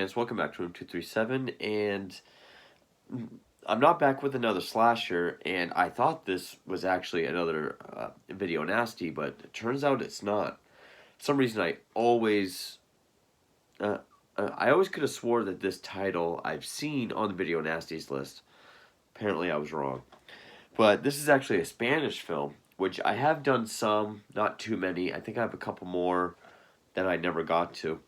fans, welcome back to Room 237, and I'm not back with another slasher, and I thought this was actually another video nasty, but it turns out it's not. For some reason, uh, I always could have swore that this title I've seen on the video nasties list. Apparently, I was wrong. But this is actually a Spanish film, which I have done some, not too many. I think I have a couple more that I never got to.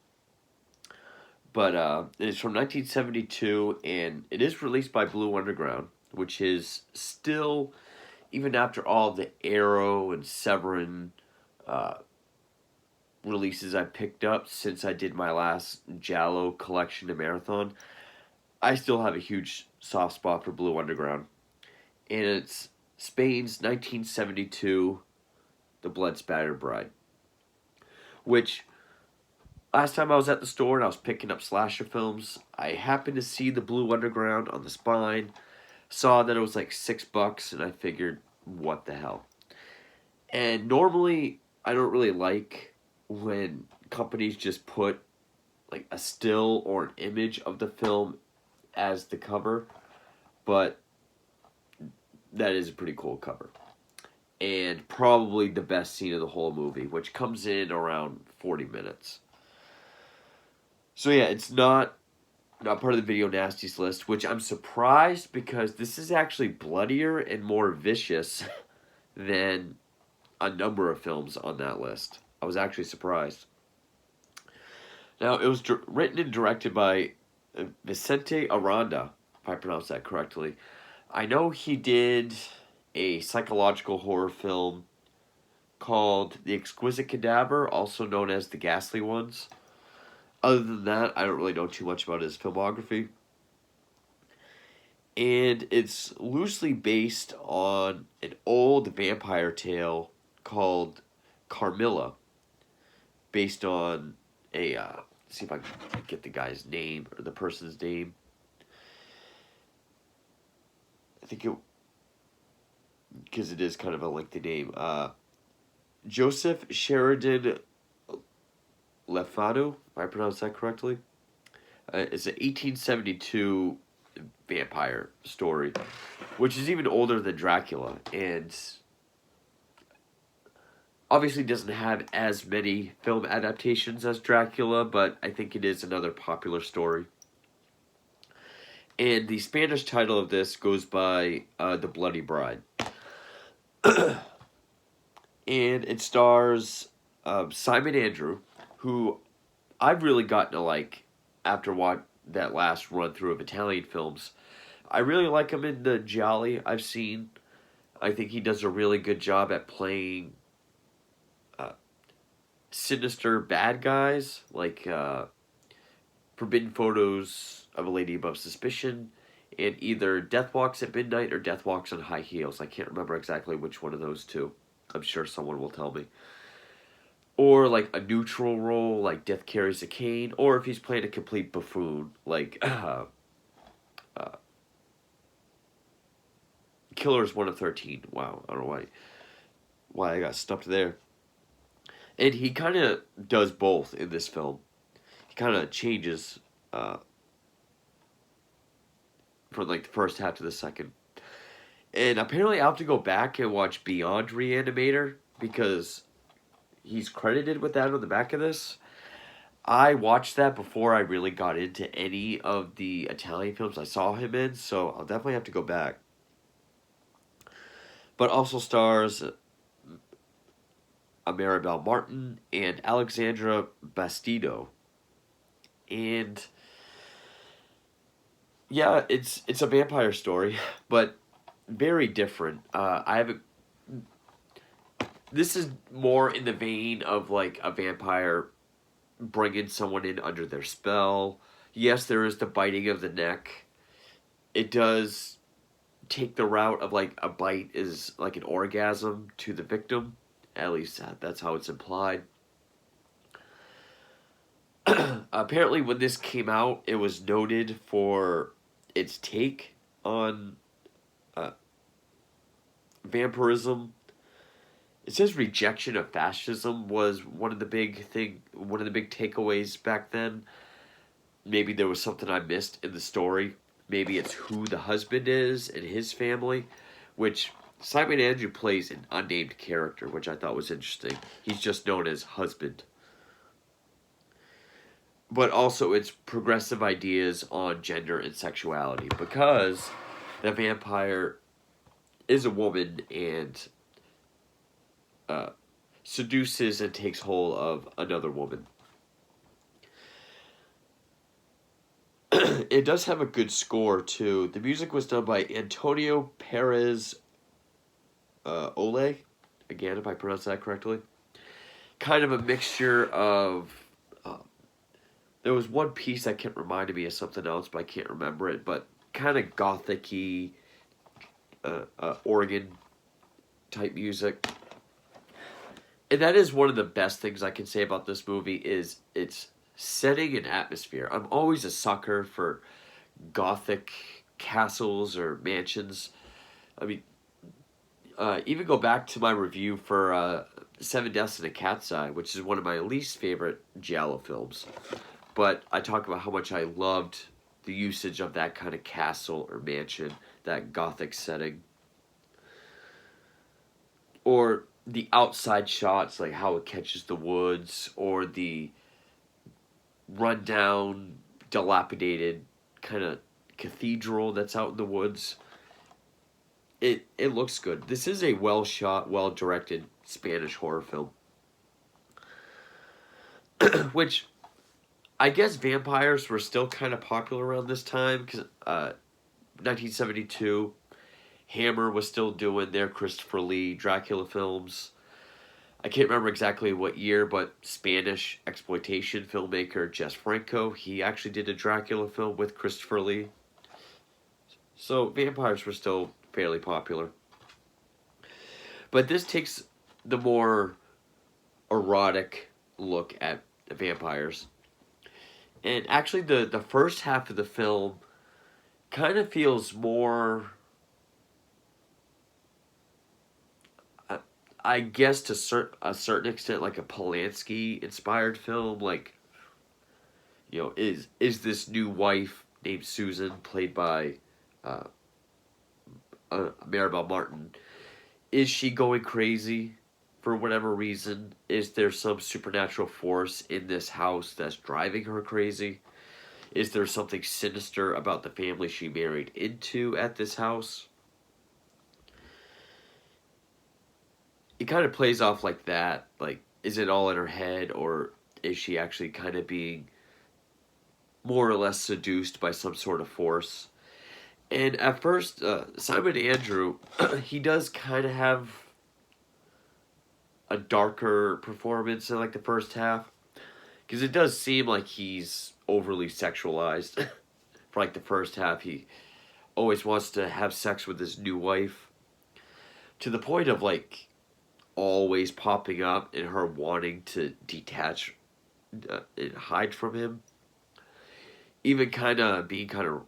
But it's from 1972, and it is released by Blue Underground, which is still, even after all the Arrow and Severin uh, releases I picked up since I did my last Jallo collection and marathon, I still have a huge soft spot for Blue Underground. And it's Spain's 1972 The Blood Spattered Bride, which last time I was at the store and I was picking up slasher films, I happened to see the Blue Underground on the spine, saw that it was like $6, and I figured, what the hell? And normally, I don't really like when companies just put like a still or an image of the film as the cover, but that is a pretty cool cover. And probably the best scene of the whole movie, which comes in around 40 minutes. So yeah, it's not part of the video nasties list, which I'm surprised because this is actually bloodier and more vicious than a number of films on that list. I was actually surprised. Now, it was written and directed by Vicente Aranda, if I pronounced that correctly. I know he did a psychological horror film called The Exquisite Cadaver, also known as The Ghastly Ones. Other than that, I don't really know too much about his filmography. And it's loosely based on an old vampire tale called Carmilla, based on a, see if I can get the guy's name, or the person's name. I think it, because it is kind of a lengthy name. Joseph Sheridan Lefanu, if I pronounced that correctly. It's an 1872 vampire story, which is even older than Dracula, and obviously doesn't have as many film adaptations as Dracula, but I think it is another popular story. And the Spanish title of this goes by The Bloody Bride. And it stars Simon Andrew, who I've really gotten to like after that last run through of Italian films. I really like him in the Gialli I've seen. I think he does a really good job at playing sinister bad guys, like Forbidden Photos of a Lady Above Suspicion, and either Death Walks at Midnight or Death Walks on High Heels. I can't remember exactly which one of those two. I'm sure someone will tell me. Or like a neutral role, like Death Carries a Cane, or if he's playing a complete buffoon, like Killer's 1 of 13. Wow, I don't know why I got stumped there. And he kind of does both in this film. He kind of changes from like the first half to the second. And apparently, I have to go back and watch Beyond Reanimator because he's credited with that on the back of this. I watched that before I really got into any of the Italian films I saw him in, so I'll definitely have to go back. But also stars Maribel Martin and Alexandra Bastido. And yeah, it's a vampire story, but very different. I haven't. This is more in the vein of like a vampire bringing someone in under their spell. Yes, there is the biting of the neck. It does take the route of like a bite is like an orgasm to the victim. At least that's how it's implied. Apparently, when this came out, it was noted for its take on vampirism. It says rejection of fascism was one of the big takeaways back then. maybe there was something I missed in the story. Maybe it's who the husband is and his family, which Simon Andrew plays an unnamed character, which I thought was interesting. He's just known as husband. But also it's progressive ideas on gender and sexuality, because the vampire is a woman and seduces and takes hold of another woman. It does have a good score too. The music was done by Antonio Perez Ole, again if I pronounce that correctly. Kind of a mixture of. There was one piece that kept reminding me of something else, but I can't remember it. But kind of gothic-y, organ type music. And that is one of the best things I can say about this movie is its setting and atmosphere. I'm always a sucker for gothic castles or mansions. I mean, even go back to my review for Seven Deaths in a Cat's Eye, which is one of my least favorite giallo films. But I talk about how much I loved the usage of that kind of castle or mansion, that gothic setting. Or the outside shots, like how it catches the woods, or the rundown, dilapidated kind of cathedral that's out in the woods. It looks good. This is a well shot, well directed Spanish horror film. Which I guess vampires were still kind of popular around this time, because 1972, Hammer was still doing their Christopher Lee Dracula films. I can't remember exactly what year, but Spanish exploitation filmmaker Jess Franco, he actually did a Dracula film with Christopher Lee. So vampires were still fairly popular. But this takes the more erotic look at vampires. And actually the first half of the film kind of feels more, I guess to a certain extent, like a Polanski inspired film. Like, is this new wife named Susan, played by Maribel Martin, is she going crazy for whatever reason? Is there some supernatural force in this house that's driving her crazy? Is there something sinister about the family she married into at this house? It kind of plays off like that. Like, is it all in her head, or is she actually kind of being more or less seduced by some sort of force? And at first, Simon Andrew, he does kind of have a darker performance in like the first half, because it does seem like he's overly sexualized. For like the first half, he always wants to have sex with his new wife, to the point of like always popping up and her wanting to detach and hide from him. Even kind of being kind of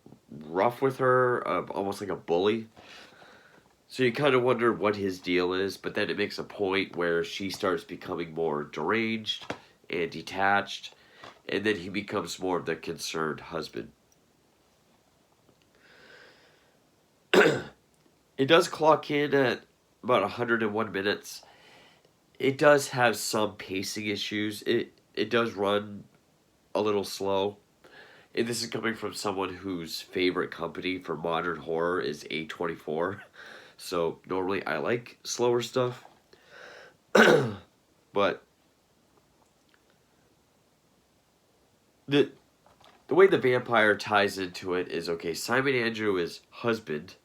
rough with her, almost like a bully. So you kind of wonder what his deal is, but then it makes a point where she starts becoming more deranged and detached, and then he becomes more of the concerned husband. It does clock in at about 101 minutes. It does have some pacing issues. It does run a little slow. And this is coming from someone whose favorite company for modern horror is A24. So normally I like slower stuff. But the way the vampire ties into it is, okay, Simon Andrew is husband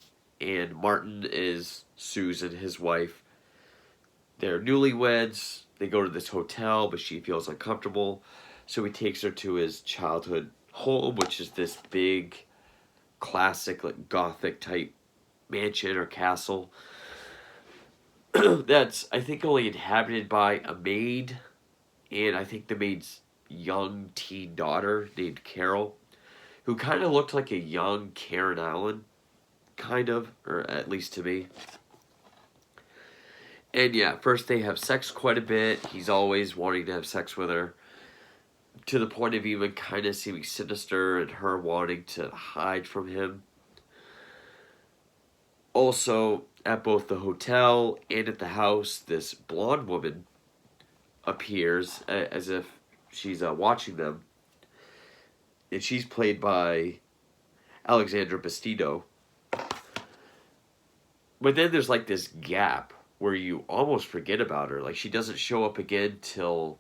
and Martin is Susan, his wife. They're newlyweds. They go to this hotel, but she feels uncomfortable. So he takes her to his childhood home, which is this big, classic, like gothic type mansion or castle. That's, I think, only inhabited by a maid, and I think the maid's young teen daughter named Carol, who kind of looked like a young Karen Allen, kind of, or at least to me. And yeah, first they have sex quite a bit. He's always wanting to have sex with her. to the point of even kind of seeming sinister and her wanting to hide from him. Also, at both the hotel and at the house, this blonde woman appears as if she's watching them. And she's played by Alexandra Bastido. But then there's like this gap where you almost forget about her. Like, she doesn't show up again till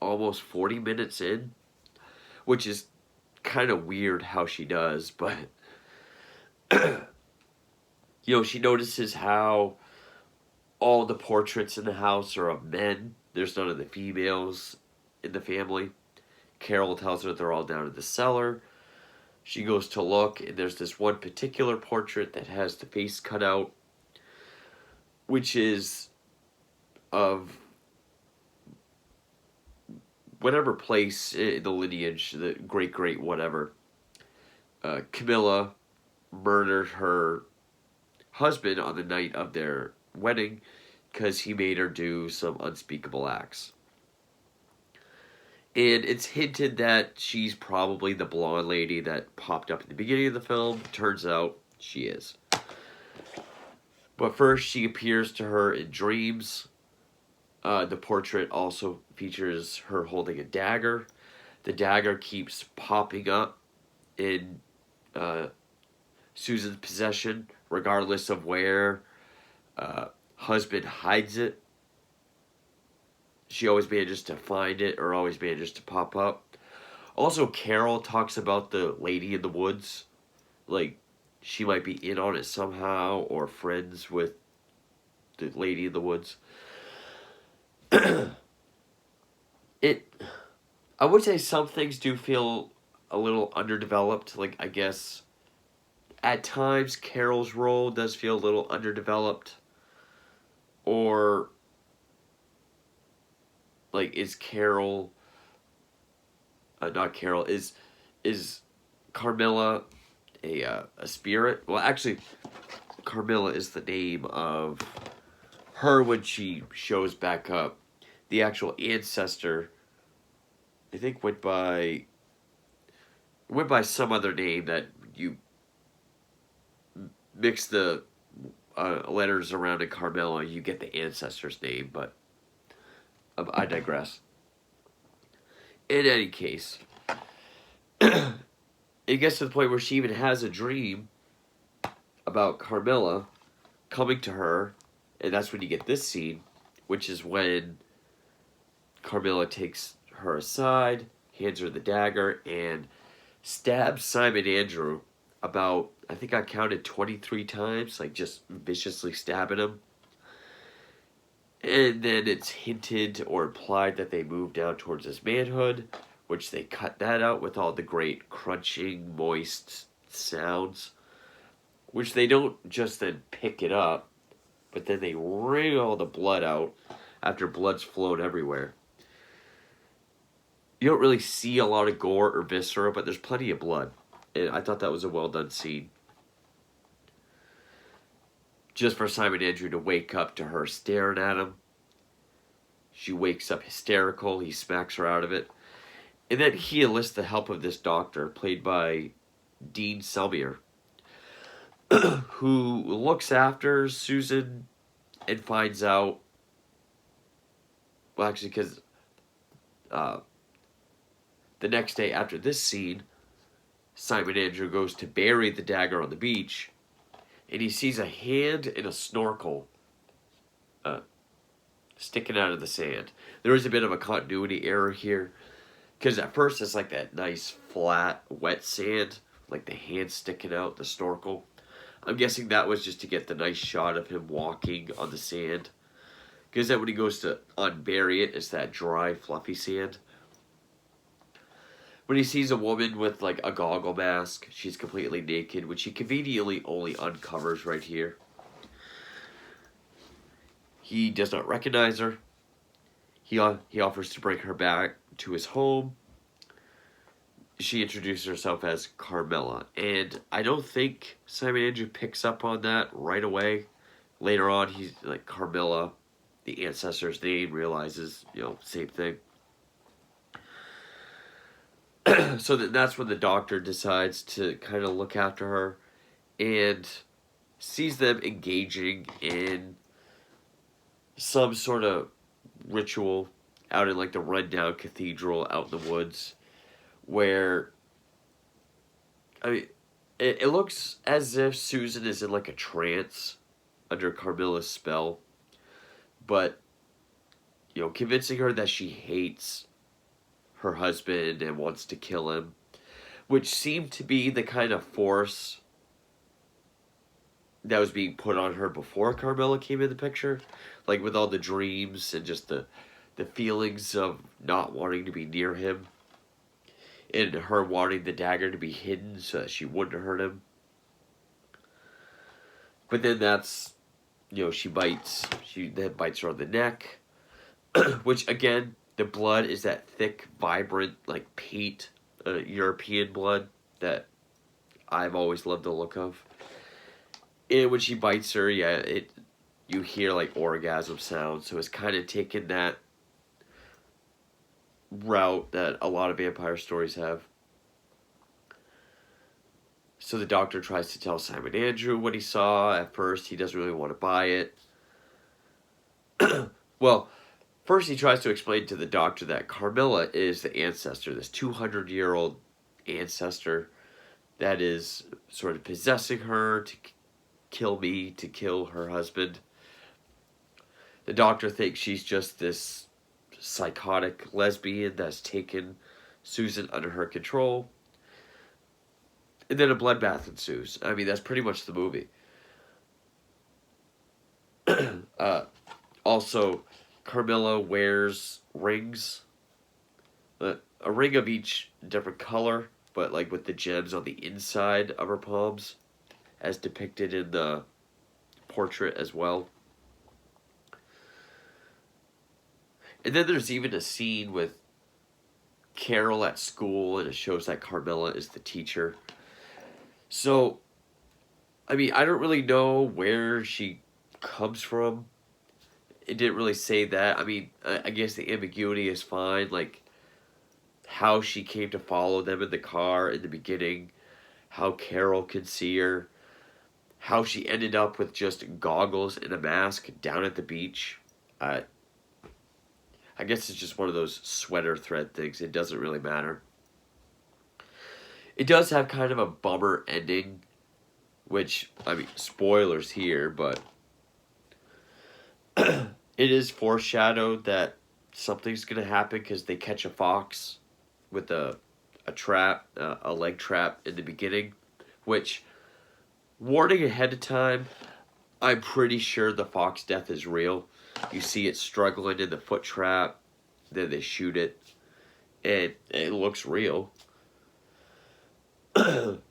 almost 40 minutes in, which is kind of weird how she does, but she notices how all the portraits in the house are of men. There's none of the females in the family. Carol tells her they're all down in the cellar. She goes to look, and there's this one particular portrait that has the face cut out, which is of whatever place in the lineage, the great whatever. Camilla murdered her husband on the night of their wedding because he made her do some unspeakable acts. And it's hinted that she's probably the blonde lady that popped up in the beginning of the film. Turns out she is. But first, she appears to her in dreams. The portrait also features her holding a dagger. The dagger keeps popping up in Susan's possession, regardless of where husband hides it. She always manages to find it, or always manages to pop up. Also, Carol talks about the lady in the woods. Like, she might be in on it somehow, or friends with the lady in the woods. I would say some things do feel a little underdeveloped. Like, I guess at times Carol's role does feel a little underdeveloped. Or, like, is Carol, not Carol, is Carmilla a spirit? Well, actually, Carmilla is the name of her when she shows back up. The actual ancestor, I think, went by some other name that you mix the letters around in Carmilla, you get the ancestor's name, but I digress. In any case, it gets to the point where she even has a dream about Carmilla coming to her, and that's when you get this scene, which is when Carmilla takes her aside, hands her the dagger, and stabs Simon Andrew about, I think I counted 23 times, like just viciously stabbing him. And then it's hinted or implied that they move down towards his manhood, which they cut that out with all the great crunching, moist sounds, which they don't just then pick it up, but then they wring all the blood out after blood's flowed everywhere. You don't really see a lot of gore or viscera, but there's plenty of blood. And I thought that was a well done scene. Just for Simon Andrew to wake up to her staring at him. She wakes up hysterical. He smacks her out of it. And then he enlists the help of this doctor, played by Dean Selmier, who looks after Susan and finds out, well, actually, because the next day after this scene, Simon Andrew goes to bury the dagger on the beach, and he sees a hand and a snorkel sticking out of the sand. There is a bit of a continuity error here, because at first it's like that nice, flat, wet sand, like the hand sticking out, the snorkel. I'm guessing that was just to get the nice shot of him walking on the sand, because then when he goes to unbury it, it's that dry, fluffy sand. When he sees a woman with like a goggle mask, she's completely naked, which he conveniently only uncovers right here. He does not recognize her. He offers to bring her back to his home. She introduces herself as Carmilla, and I don't think Simon Andrew picks up on that right away. Later on, he's like, Carmilla, the ancestor's name, realizes, same thing. So that's when the doctor decides to kind of look after her and sees them engaging in some sort of ritual out in like the rundown cathedral out in the woods where, I mean, it looks as if Susan is in like a trance under Carmilla's spell, but convincing her that she hates her husband and wants to kill him, which seemed to be the kind of force that was being put on her before Carmilla came in the picture, like with all the dreams and just the feelings of not wanting to be near him, and her wanting the dagger to be hidden so that she wouldn't hurt him. But then that's, she then bites her on the neck, which again, the blood is that thick, vibrant, like peat, European blood that I've always loved the look of. And when she bites her, yeah, you hear like orgasm sounds, so it's kind of taken that route that a lot of vampire stories have. So the doctor tries to tell Simon Andrew what he saw. At first, he doesn't really want to buy it. Well, first he tries to explain to the doctor that Carmilla is the ancestor, this 200-year-old ancestor that is sort of possessing her to kill me, to kill her husband. The doctor thinks she's just this psychotic lesbian that's taken Susan under her control. And then a bloodbath ensues. I mean, that's pretty much the movie. Also, Carmilla wears rings. A ring of each different color, but like with the gems on the inside of her palms, as depicted in the portrait as well. And then there's even a scene with Carol at school, and it shows that Carmilla is the teacher. So, I mean, I don't really know where she comes from. It didn't really say that. I mean, I guess the ambiguity is fine. Like, how she came to follow them in the car in the beginning, how Carol could see her, how she ended up with just goggles and a mask down at the beach. I guess it's just one of those sweater thread things. It doesn't really matter. It does have kind of a bummer ending, which, I mean, spoilers here, but it is foreshadowed that something's going to happen because they catch a fox with a trap, a leg trap in the beginning, which, warning ahead of time, I'm pretty sure the fox death is real. You see it struggling in the foot trap, then they shoot it, and it looks real.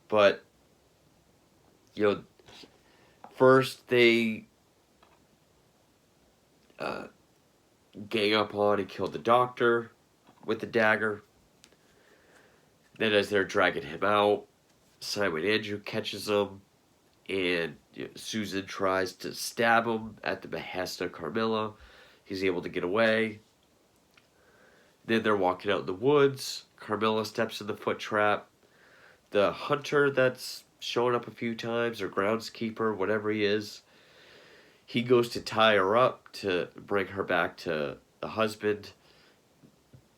But, first they gang up on and kill the doctor with the dagger. Then as they're dragging him out, Simon Andrew catches him, and Susan tries to stab him at the behest of Carmilla. He's able to get away. Then they're walking out in the woods. Carmilla steps in the foot trap. The hunter that's shown up a few times, or groundskeeper, whatever he is, he goes to tie her up to bring her back to the husband.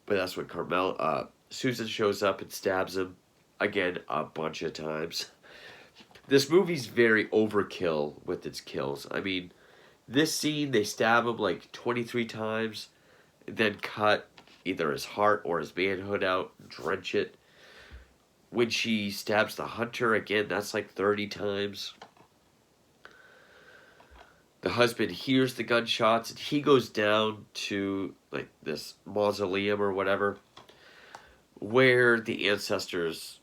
But that's when Susan shows up and stabs him again a bunch of times. This movie's very overkill with its kills. I mean, this scene, they stab him like 23 times, then cut either his heart or his manhood out, drench it. When she stabs the hunter, again, that's like 30 times. The husband hears the gunshots, and he goes down to like this mausoleum or whatever, where the ancestors'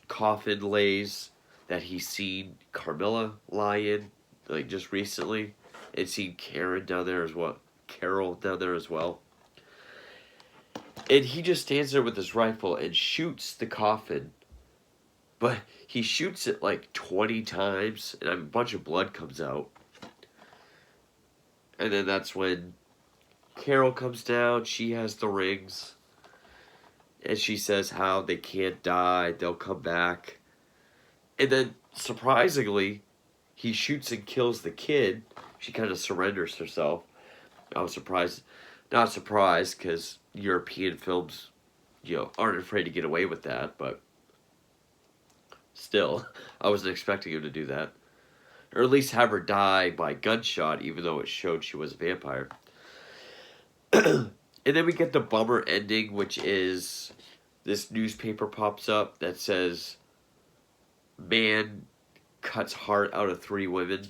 coffin lays that he's seen Carmilla lie in, like just recently, and seen Carol down there as well. And he just stands there with his rifle and shoots the coffin, but he shoots it like 20 times, and a bunch of blood comes out. And then that's when Carol comes down. She has the rings. and she says how they can't die, they'll come back. And then, surprisingly, he shoots and kills the kid. She kind of surrenders herself. I was surprised. Not surprised, because European films, aren't afraid to get away with that, but still, I wasn't expecting him to do that. Or at least have her die by gunshot, even though it showed she was a vampire. And then we get the bummer ending, which is this newspaper pops up that says, man cuts heart out of 3 women,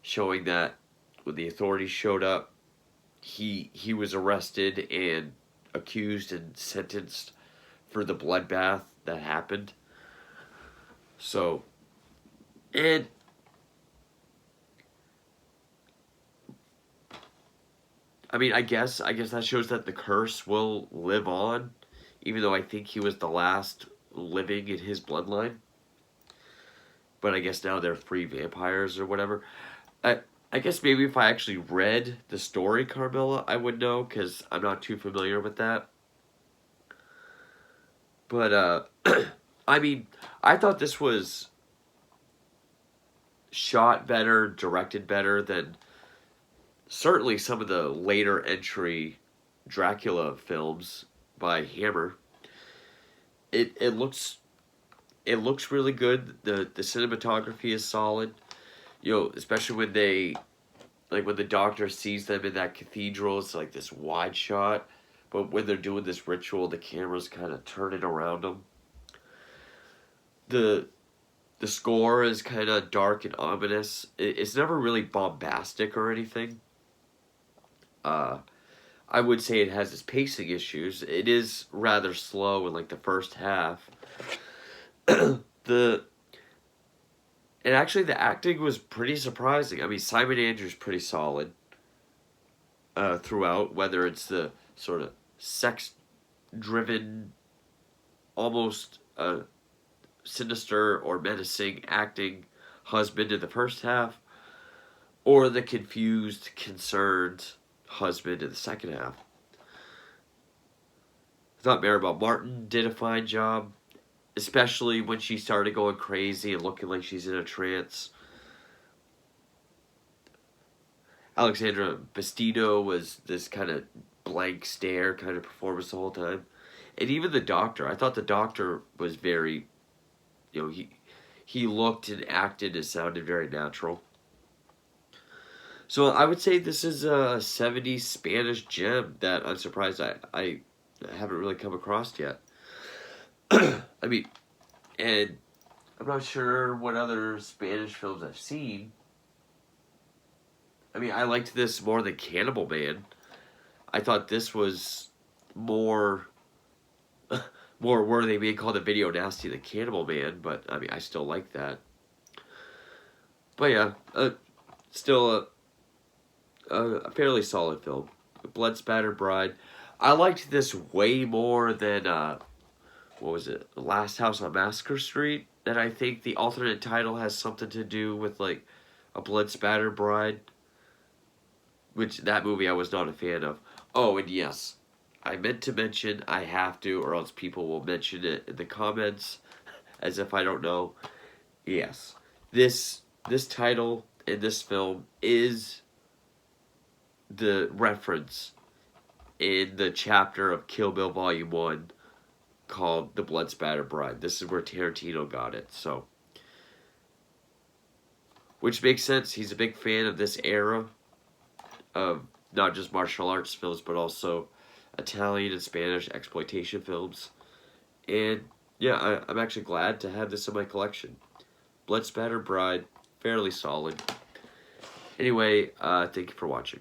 showing that when the authorities showed up, he was arrested and accused and sentenced for the bloodbath that happened. So, and I mean, I guess that shows that the curse will live on, even though I think he was the last living in his bloodline. But I guess now they're 3 vampires or whatever. I guess maybe if I actually read the story, Carmilla, I would know, because I'm not too familiar with that. But, I mean, I thought this was shot better, directed better than certainly some of the later entry Dracula films by Hammer. It looks really good. The cinematography is solid. Especially when when the doctor sees them in that cathedral, it's like this wide shot. But when they're doing this ritual, the camera's kind of turning around them. The score is kind of dark and ominous. It's never really bombastic or anything. I would say it has its pacing issues. It is rather slow in like the first half. And actually, the acting was pretty surprising. I mean, Simon Andrew's pretty solid throughout, whether it's the sort of sex-driven, almost sinister or menacing acting husband in the first half, or the confused, concerned husband in the second half. I thought Maribel Martin did a fine job, especially when she started going crazy and looking like she's in a trance. Alexandra Bastido was this kind of blank stare kind of performance the whole time. And even the doctor, I thought the doctor was very, he looked and acted and sounded very natural. So I would say this is a 70s Spanish gem that I'm surprised I haven't really come across yet. I mean, and I'm not sure what other Spanish films I've seen. I mean, I liked this more than Cannibal Man. I thought this was more worthy of being called a video nasty than Cannibal Man, but I mean, I still like that. But yeah, still a fairly solid film. Blood Spattered Bride. I liked this way more than what was it? Last House on Massacre Street. And I think the alternate title has something to do with like a blood spattered bride, which that movie I was not a fan of. Oh, and yes, I meant to mention, I have to, or else people will mention it in the comments as if I don't know. Yes, this title in this film is the reference in the chapter of Kill Bill Volume 1 called The Blood Spattered Bride. This is where Tarantino got it, so. Which makes sense. He's a big fan of this era of not just martial arts films, but also Italian and Spanish exploitation films. And yeah, I'm actually glad to have this in my collection. Blood Spattered Bride, fairly solid. Anyway, thank you for watching.